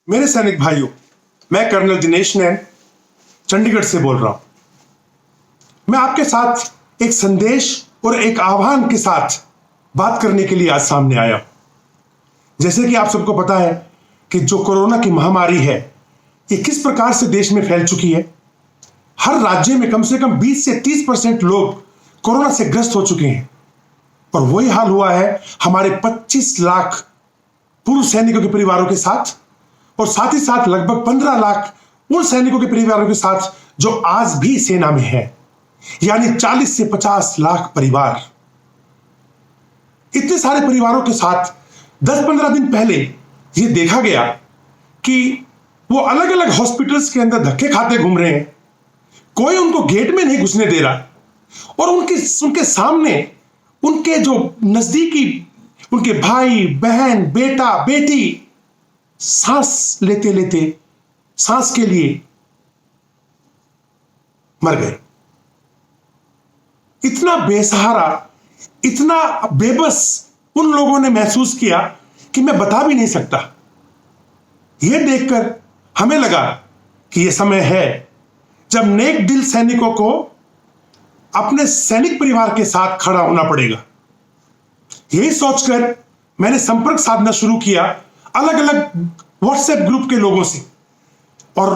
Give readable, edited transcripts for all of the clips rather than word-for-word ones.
मेरे सैनिक भाइयों, मैं कर्नल दिनेश नैन चंडीगढ़ से बोल रहा हूं। मैं आपके साथ एक संदेश और एक आह्वान के साथ बात करने के लिए आज सामने आया हूं। जैसे कि आप सबको पता है कि जो कोरोना की महामारी है, ये किस प्रकार से देश में फैल चुकी है। हर राज्य में कम से कम 20 से 30% लोग कोरोना से ग्रस्त हो चुके हैं और वही हाल हुआ है हमारे 25 लाख पूर्व सैनिकों के परिवारों के साथ और साथ ही साथ लगभग 15 लाख उन सैनिकों के परिवारों के साथ जो आज भी सेना में है, यानी 40 से 50 लाख परिवार। इतने सारे परिवारों के साथ 10-15 दिन पहले यह देखा गया कि वो अलग अलग हॉस्पिटल्स के अंदर धक्के खाते घूम रहे हैं। कोई उनको गेट में नहीं घुसने दे रहा और उनके सामने उनके जो नजदीकी उनके भाई बहन बेटा बेटी सांस लेते लेते सांस के लिए मर गए। इतना बेसहारा, इतना बेबस उन लोगों ने महसूस किया कि मैं बता भी नहीं सकता। यह देखकर हमें लगा कि यह समय है जब नेक दिल सैनिकों को अपने सैनिक परिवार के साथ खड़ा होना पड़ेगा। यही सोचकर मैंने संपर्क साधना शुरू किया अलग अलग व्हाट्सएप ग्रुप के लोगों से और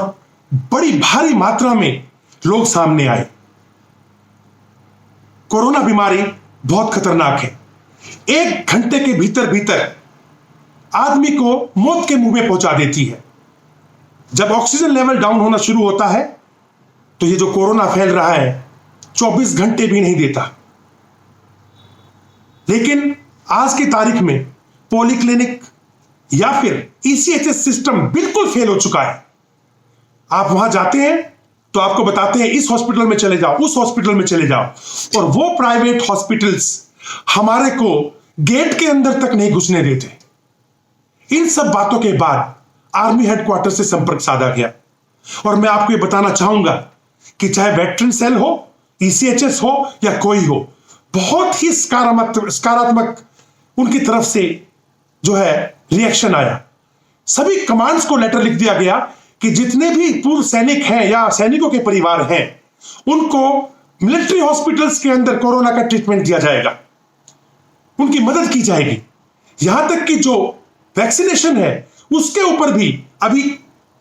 बड़ी भारी मात्रा में लोग सामने आए। कोरोना बीमारी बहुत खतरनाक है। 1 घंटे के भीतर भीतर आदमी को मौत के मुंह में पहुंचा देती है। जब ऑक्सीजन लेवल डाउन होना शुरू होता है तो ये जो कोरोना फैल रहा है 24 घंटे भी नहीं देता। लेकिन आज की तारीख में पॉलीक्लिनिक या फिर ईसीएचएस सिस्टम बिल्कुल फेल हो चुका है। आप वहां जाते हैं तो आपको बताते हैं इस हॉस्पिटल में चले जाओ, उस हॉस्पिटल में चले जाओ, और वो प्राइवेट हॉस्पिटल्स हमारे को गेट के अंदर तक नहीं घुसने देते। इन सब बातों के बाद आर्मी हेडक्वार्टर से संपर्क साधा गया और मैं आपको ये बताना चाहूंगा कि चाहे वेटरन सेल हो, ईसीएचएस हो या कोई हो, बहुत ही सकारात्मक उनकी तरफ से जो है रिएक्शन आया। सभी कमांड्स को लेटर लिख दिया गया कि जितने भी पूर्व सैनिक हैं या सैनिकों के परिवार हैं उनको मिलिट्री हॉस्पिटल्स के अंदर कोरोना का ट्रीटमेंट दिया जाएगा, उनकी मदद की जाएगी। यहां तक कि जो वैक्सीनेशन है उसके ऊपर भी अभी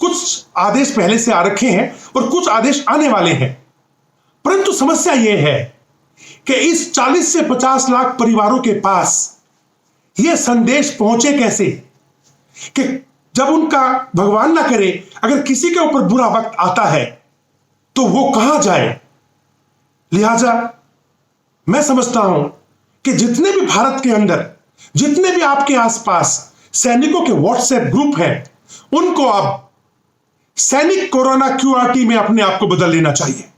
कुछ आदेश पहले से आ रखे हैं और कुछ आदेश आने वाले हैं। परंतु समस्या यह है कि इस 40 से 50 लाख परिवारों के पास यह संदेश पहुंचे कैसे कि जब उनका भगवान ना करे अगर किसी के ऊपर बुरा वक्त आता है तो वो कहां जाए। लिहाजा मैं समझता हूं कि जितने भी भारत के अंदर, जितने भी आपके आसपास सैनिकों के व्हाट्सएप ग्रुप हैं, उनको आप सैनिक कोरोना क्यूआरटी में अपने आप को बदल लेना चाहिए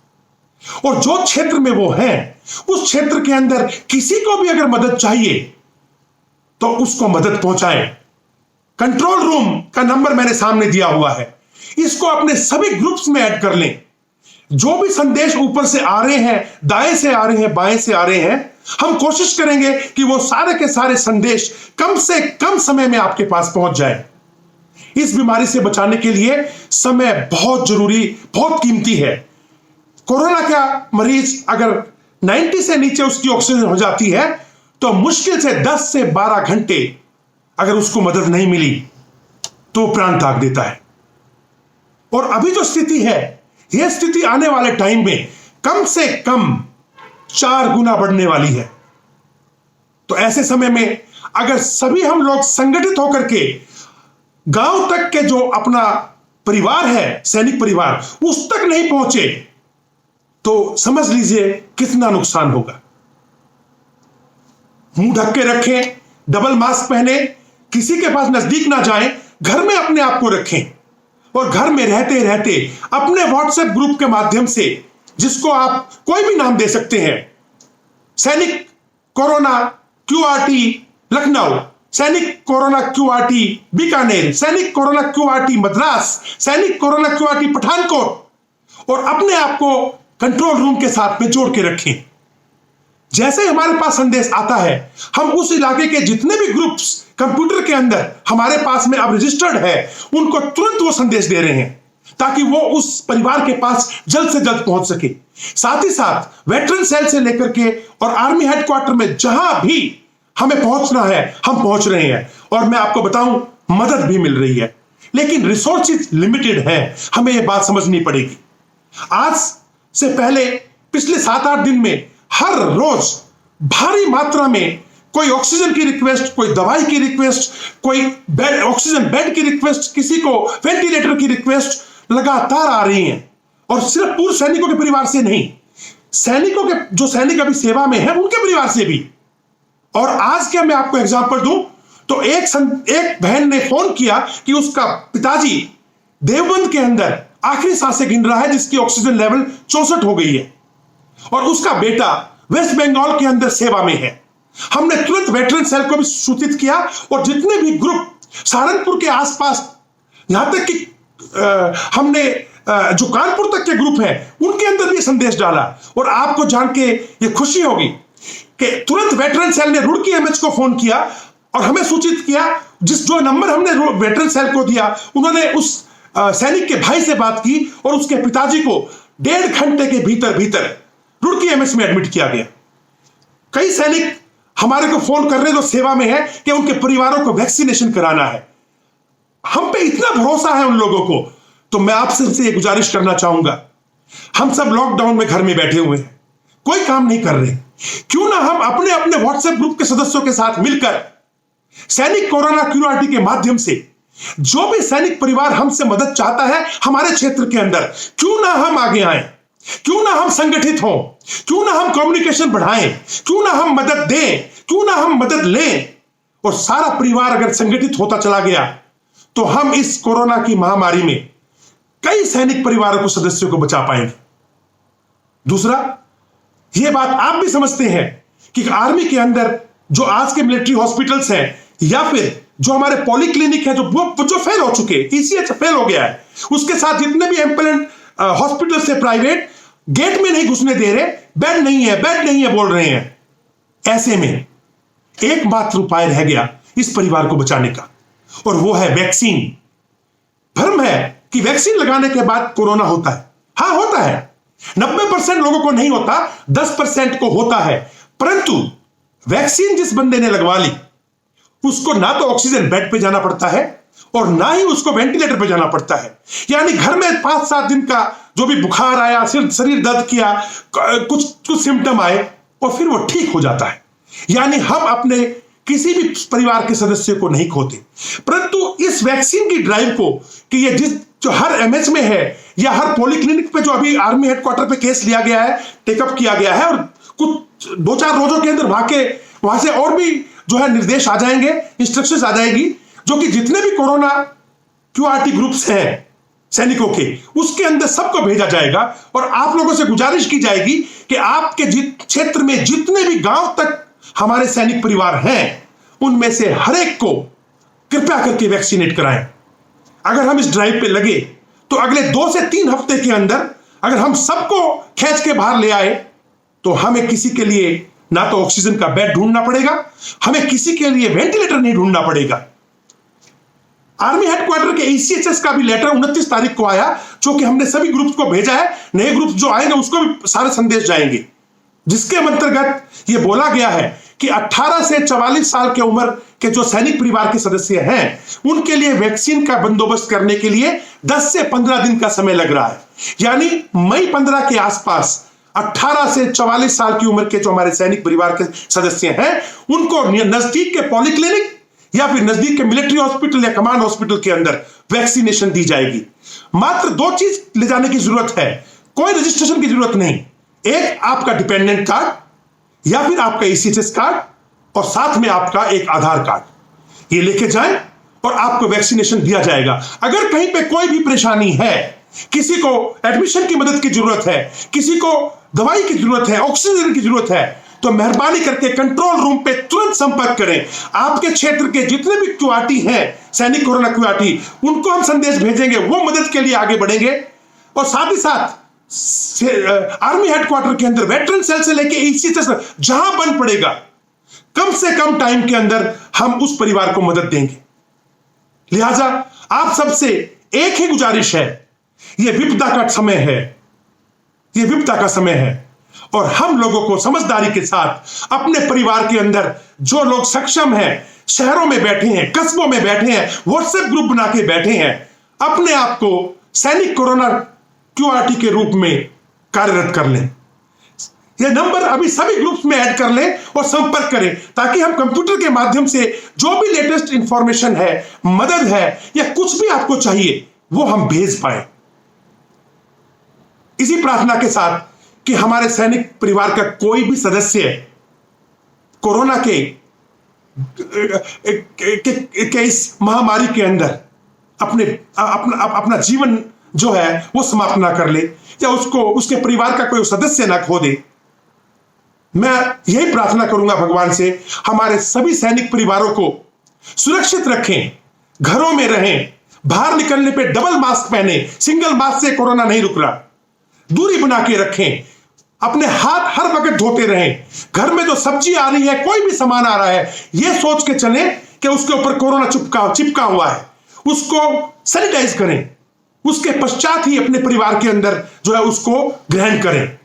और जो क्षेत्र में वो हैं उस क्षेत्र के अंदर किसी को भी अगर मदद चाहिए तो उसको मदद पहुंचाएं। कंट्रोल रूम का नंबर मैंने सामने दिया हुआ है, इसको अपने सभी ग्रुप्स में ऐड कर लें। जो भी संदेश ऊपर से आ रहे हैं, दाएं से आ रहे हैं, बाएं से आ रहे हैं, हम कोशिश करेंगे कि वो सारे के सारे संदेश कम से कम समय में आपके पास पहुंच जाए। इस बीमारी से बचाने के लिए समय बहुत जरूरी, बहुत कीमती है। कोरोना का मरीज अगर 90 से नीचे उसकी ऑक्सीजन हो जाती है तो मुश्किल से 10 से 12 घंटे अगर उसको मदद नहीं मिली तो प्राण त्याग देता है। और अभी जो स्थिति है, यह स्थिति आने वाले टाइम में कम से कम 4 गुना बढ़ने वाली है। तो ऐसे समय में अगर सभी हम लोग संगठित होकर के गांव तक के जो अपना परिवार है, सैनिक परिवार, उस तक नहीं पहुंचे तो समझ लीजिए कितना नुकसान होगा। मुंह ढक के रखें, डबल मास्क पहने, किसी के पास नजदीक ना जाएं, घर में अपने आप को रखें और घर में रहते रहते अपने व्हाट्सएप ग्रुप के माध्यम से, जिसको आप कोई भी नाम दे सकते हैं, सैनिक कोरोना क्यूआरटी लखनऊ, सैनिक कोरोना क्यूआरटी बीकानेर, सैनिक कोरोना क्यूआरटी मद्रास, सैनिक कोरोना क्यूआरटी पठानकोट, और अपने आप को कंट्रोल रूम के साथ में जोड़ के रखें। जैसे हमारे पास संदेश आता है, हम उस इलाके के जितने भी ग्रुप्स कंप्यूटर के अंदर हमारे पास में अब रजिस्टर्ड है, उनको तुरंत वो संदेश दे रहे हैं ताकि वो उस परिवार के पास जल्द से जल्द पहुंच सके। साथ ही साथ वेटरन सेल से लेकर के और आर्मी हेडक्वार्टर में जहां भी हमें पहुंचना है हम पहुंच रहे हैं, और मैं आपको बताऊं मदद भी मिल रही है, लेकिन रिसोर्सेज लिमिटेड है, हमें यह बात समझनी पड़ेगी। आज से पहले पिछले 7-8 दिन में हर रोज भारी मात्रा में कोई ऑक्सीजन की रिक्वेस्ट, कोई दवाई की रिक्वेस्ट, कोई ऑक्सीजन बेड की रिक्वेस्ट, किसी को वेंटिलेटर की रिक्वेस्ट लगातार आ रही हैं, और सिर्फ पूर्व सैनिकों के परिवार से नहीं, सैनिकों के जो सैनिक अभी सेवा में हैं उनके परिवार से भी। और आज क्या मैं आपको एग्जांपल दूं तो एक बहन ने फोन किया कि उसका पिताजी देवबंद के अंदर आखिरी सांसें गिन रहा है, जिसकी ऑक्सीजन लेवल 64 हो गई है, और उसका बेटा वेस्ट बंगाल के अंदर सेवा में है। हमने तुरंत वेटरन सेल को भी सूचित किया, और जितने भी ग्रुप सहारनपुर के आसपास, यहां तक कि हमने जो कानपुर तक के ग्रुप हैं उनके अंदर भी संदेश डाला। और आपको जान के ये खुशी होगी कि तुरंत वेटरन सेल ने रुड़की एमएच को फोन किया और हमें सूचित किया। जो नंबर हमने वेटरन सेल को दिया, उन्होंने उस सैनिक के भाई से बात की और उसके पिताजी को 1.5 घंटे के भीतर रुड़की एमएच में एडमिट किया गया। कई सैनिक हमारे को फोन कर रहे जो सेवा में है कि उनके परिवारों को वैक्सीनेशन कराना है। हम पे इतना भरोसा है उन लोगों को, तो मैं आपसे ये गुजारिश करना चाहूंगा, हम सब लॉकडाउन में घर में बैठे हुए हैं, कोई काम नहीं कर रहे, क्यों ना हम अपने अपने व्हाट्सएप ग्रुप के सदस्यों के साथ मिलकर सैनिक कोरोना क्यूआरटी के माध्यम से जो भी सैनिक परिवार हमसे मदद चाहता है हमारे क्षेत्र के अंदर, क्यों ना हम आगे आए, क्यों ना हम संगठित हों, क्यों ना हम कम्युनिकेशन बढ़ाएं, क्यों ना हम मदद दें, क्यों ना हम मदद लें। और सारा परिवार अगर संगठित होता चला गया तो हम इस कोरोना की महामारी में कई सैनिक परिवारों को, सदस्यों को बचा पाएंगे। दूसरा, यह बात आप भी समझते हैं कि आर्मी के अंदर जो आज के मिलिट्री हॉस्पिटल्स हैं या फिर जो हमारे पॉलीक्लिनिक है जो फेल हो चुके, ईसीएच फेल हो गया है, उसके साथ जितने भी एम्बुलेंस हॉस्पिटल से प्राइवेट गेट में नहीं घुसने दे रहे, बेड नहीं है बोल रहे हैं। ऐसे में एकमात्र उपाय रह गया इस परिवार को बचाने का, और वो है वैक्सीन। भ्रम है कि वैक्सीन लगाने के बाद कोरोना होता है। हां, होता है, 90% लोगों को नहीं होता, 10% को होता है। परंतु वैक्सीन जिस बंदे ने लगवा ली उसको ना तो ऑक्सीजन बेड पे जाना पड़ता है और ना ही उसको वेंटिलेटर पे जाना पड़ता है। यानी घर में 5-7 दिन का जो भी बुखार आया, शरीर दर्द किया, कुछ सिम्टम आए और फिर वो ठीक हो जाता है। यानी हम अपने किसी भी परिवार के सदस्य को नहीं खोते। परंतु इस वैक्सीन की ड्राइव को कि ये जो हर एमएच में है या हर पॉलीक्लिनिक पे जो अभी आर्मी हेडक्वार्टर पे केस लिया गया है, टेकअप किया गया है, और कुछ 2-4 रोजों के अंदर वहां से और भी जो है निर्देश आ जाएंगे, इंस्ट्रक्शंस आ जाएगी, जो कि जितने भी कोरोना क्यूआरटी ग्रुप्स हैं सैनिकों के, उसके अंदर सबको भेजा जाएगा। और आप लोगों से गुजारिश की जाएगी कि आपके क्षेत्र में जितने भी गांव तक हमारे सैनिक परिवार हैं उनमें से हर एक को कृपया करके वैक्सीनेट कराएं। अगर हम इस ड्राइव पे लगे तो अगले 2 से 3 हफ्ते के अंदर अगर हम सबको खींच के बाहर ले आए तो हमें किसी के लिए ना तो ऑक्सीजन का बेड ढूंढना पड़ेगा, हमें किसी के लिए वेंटिलेटर नहीं ढूंढना पड़ेगा। आर्मी हेडक्वार्टर के ईसीएचएस का भी लेटर 29 तारीख को आया, जो कि हमने सभी ग्रुप्स को भेजा है। नए ग्रुप जो आएंगे उसको भी सारे संदेश जाएंगे, जिसके अंतर्गत यह बोला गया है कि 18 से 44 साल के उम्र के जो सैनिक परिवार के सदस्य हैं उनके लिए वैक्सीन का बंदोबस्त करने के लिए 10 से 15 दिन का समय लग रहा है। यानी मई 15 के आसपास 18 से 44 साल की उम्र के जो हमारे सैनिक परिवार के सदस्य हैं उनको नजदीक के पॉलीक्लिनिक या फिर नजदीक के मिलिट्री हॉस्पिटल या कमांड हॉस्पिटल के अंदर वैक्सीनेशन दी जाएगी। मात्र 2 चीज ले जाने की जरूरत है, कोई रजिस्ट्रेशन की जरूरत नहीं। एक आपका डिपेंडेंट कार्ड या फिर आपका ईसीएचएस कार्ड और साथ में आपका एक आधार कार्ड, ये लेके जाएं और आपको वैक्सीनेशन दिया जाएगा। अगर कहीं पे कोई भी परेशानी है, किसी को एडमिशन की मदद की जरूरत है, किसी को दवाई की जरूरत है, ऑक्सीजन की जरूरत है, तो मेहरबानी करके कंट्रोल रूम पे तुरंत संपर्क करें। आपके क्षेत्र के जितने भी क्यूआरटी हैं, सैनिक कोरोना क्यूआरटी, उनको हम संदेश भेजेंगे, वो मदद के लिए आगे बढ़ेंगे। और साथ ही साथ आर्मी हेडक्वार्टर के अंदर वेटरन सेल से लेके ईसीएचएस जहां बन पड़ेगा, कम से कम टाइम के अंदर हम उस परिवार को मदद देंगे। लिहाजा आप सबसे एक ही गुजारिश है, यह विपदा का समय है, यह विपदा का समय है, और हम लोगों को समझदारी के साथ अपने परिवार के अंदर जो लोग सक्षम हैं, शहरों में बैठे हैं, कस्बों में बैठे हैं, व्हाट्सएप ग्रुप बना के बैठे हैं, अपने आप को सैनिक कोरोना QRT के रूप में कार्यरत कर लें। यह नंबर अभी सभी ग्रुप्स में ऐड कर लें और संपर्क करें, ताकि हम कंप्यूटर के माध्यम से जो भी लेटेस्ट इंफॉर्मेशन है, मदद है, या कुछ भी आपको चाहिए वो हम भेज पाए। इसी प्रार्थना के साथ कि हमारे सैनिक परिवार का कोई भी सदस्य कोरोना के इस महामारी के अंदर अपना जीवन जो है वो समाप्त ना कर ले, या उसके परिवार का कोई सदस्य ना खो दे। मैं यही प्रार्थना करूंगा भगवान से, हमारे सभी सैनिक परिवारों को सुरक्षित रखें, घरों में रहें, बाहर निकलने पे डबल मास्क पहने, सिंगल मास्क से कोरोना नहीं रुक रहा, दूरी बना के रखें, अपने हाथ हर वक्त धोते रहें, घर में जो सब्जी आ रही है, कोई भी सामान आ रहा है, यह सोच के चलें कि उसके ऊपर कोरोना चिपका हुआ है, उसको सैनिटाइज करें, उसके पश्चात ही अपने परिवार के अंदर जो है उसको ग्रहण करें।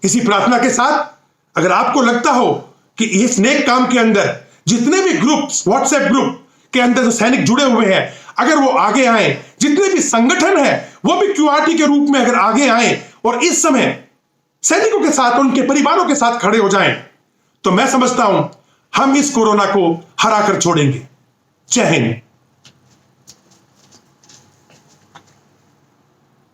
इसी प्रार्थना के साथ अगर आपको लगता हो कि इस नेक काम के अंदर जितने भी ग्रुप्स, व्हाट्सएप ग्रुप के अंदर जो सैनिक जुड़े हुए हैं, अगर वो आगे आए, जितने भी संगठन है वो भी QRT के रूप में अगर आगे आए और इस समय सैनिकों के साथ, उनके परिवारों के साथ खड़े हो जाएं, तो मैं समझता हूं हम इस कोरोना को हरा कर छोड़ेंगे। जय हिंद।